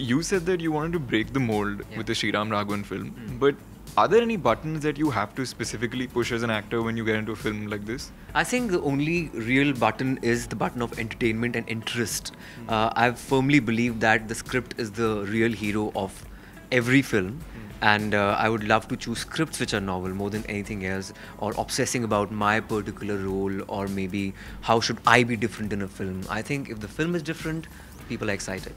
you said that you wanted to break the mold with the Sriram Raghavan film, but are there any buttons that you have to specifically push as an actor when you get into a film like this? I think the only real button is the button of entertainment and interest. I firmly believe that the script is the real hero of every film. And I would love to choose scripts which are novel more than anything else, or obsessing about my particular role, or maybe how should I be different in a film. I think if the film is different, people are excited.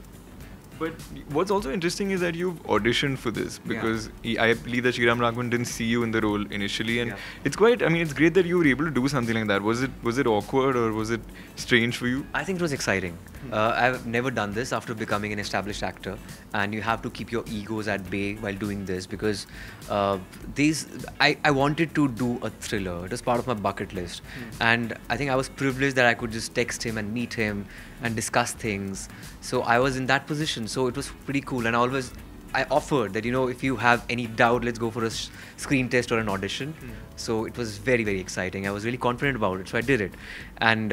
But what's also interesting is that you've auditioned for this, because I believe that Sriram Raghavan didn't see you in the role initially, and it's quite, I mean, it's great that you were able to do something like that. Was it awkward, or was it strange for you? I think it was exciting. I've never done this after becoming an established actor, and you have to keep your egos at bay while doing this, because I wanted to do a thriller. It was part of my bucket list, and I think I was privileged that I could just text him and meet him and discuss things. So I was in that position, so it was pretty cool. And I offered that, if you have any doubt, let's go for a screen test or an audition. So it was very, very exciting. I was really confident about it, so I did it. And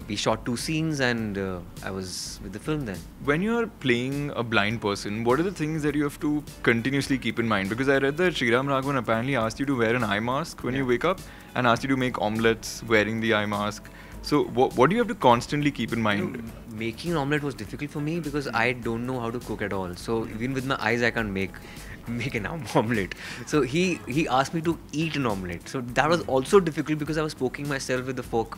we shot 2 scenes, and I was with the film then. When you're playing a blind person, what are the things that you have to continuously keep in mind? Because I read that Sriram Raghavan apparently asked you to wear an eye mask when you wake up, and asked you to make omelettes wearing the eye mask. So what do you have to constantly keep in mind? Making an omelette was difficult for me because I don't know how to cook at all. So even with my eyes, I can't make an omelette. So he asked me to eat an omelette. So that was also difficult because I was poking myself with the fork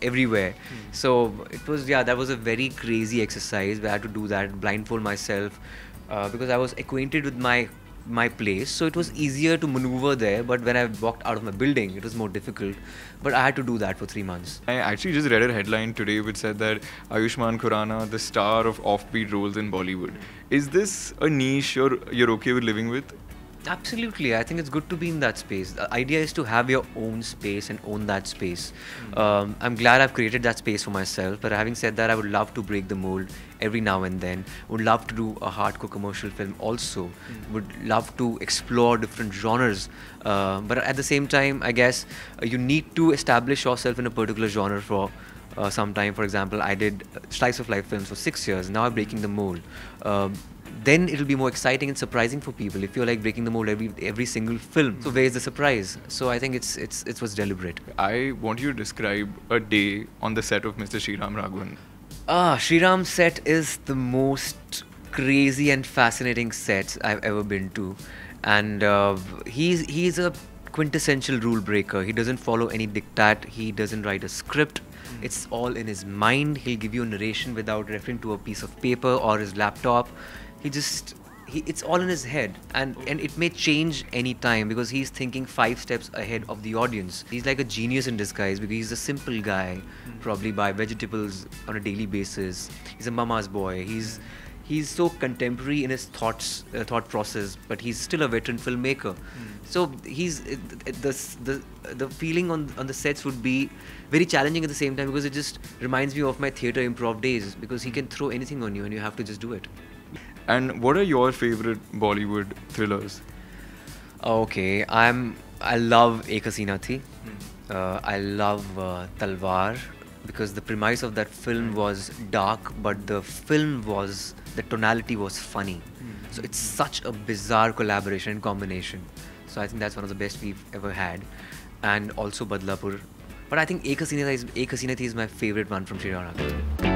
everywhere. So it was, that was a very crazy exercise where I had to do that, blindfold myself, because I was acquainted with my place, so it was easier to maneuver there. But when I walked out of my building, it was more difficult. But I had to do that for 3 months. I actually just read a headline today which said that Ayushmann Khurrana, the star of offbeat roles in Bollywood. Is this a niche you're okay with living with? Absolutely. I think it's good to be in that space. The idea is to have your own space and own that space. I'm glad I've created that space for myself, but having said that, I would love to break the mold every now and then. Would love to do a hardcore commercial film also. Would love to explore different genres. But at the same time, I guess you need to establish yourself in a particular genre for some time. For example, I did slice of life films for 6 years. Now I'm breaking the mold. Then it'll be more exciting and surprising for people if you're like breaking the mold every single film. So where is the surprise? So I think it was deliberate. I want you to describe a day on the set of Mr. Sriram Raghavan. Sriram's set is the most crazy and fascinating set I've ever been to, and he's a quintessential rule breaker. He doesn't follow any diktat. He doesn't write a script. It's all in his mind. He'll give you a narration without referring to a piece of paper or his laptop. It's all in his head, and it may change any time because he's thinking 5 steps ahead of the audience. He's like a genius in disguise because he's a simple guy, probably buy vegetables on a daily basis. He's a mama's boy. He's so contemporary in his thought process, but he's still a veteran filmmaker. So the feeling on the sets would be very challenging at the same time, because it just reminds me of my theatre improv days, because he can throw anything on you and you have to just do it. And what are your favorite Bollywood thrillers? Okay, I love Ek Haseena Thi. I love Talwar, because the premise of that film was dark, but the tonality was funny. So it's such a bizarre collaboration and combination. So I think that's one of the best we've ever had. And also Badlapur. But I think Ek Haseena Thi is my favorite one from Sriram Raghavan.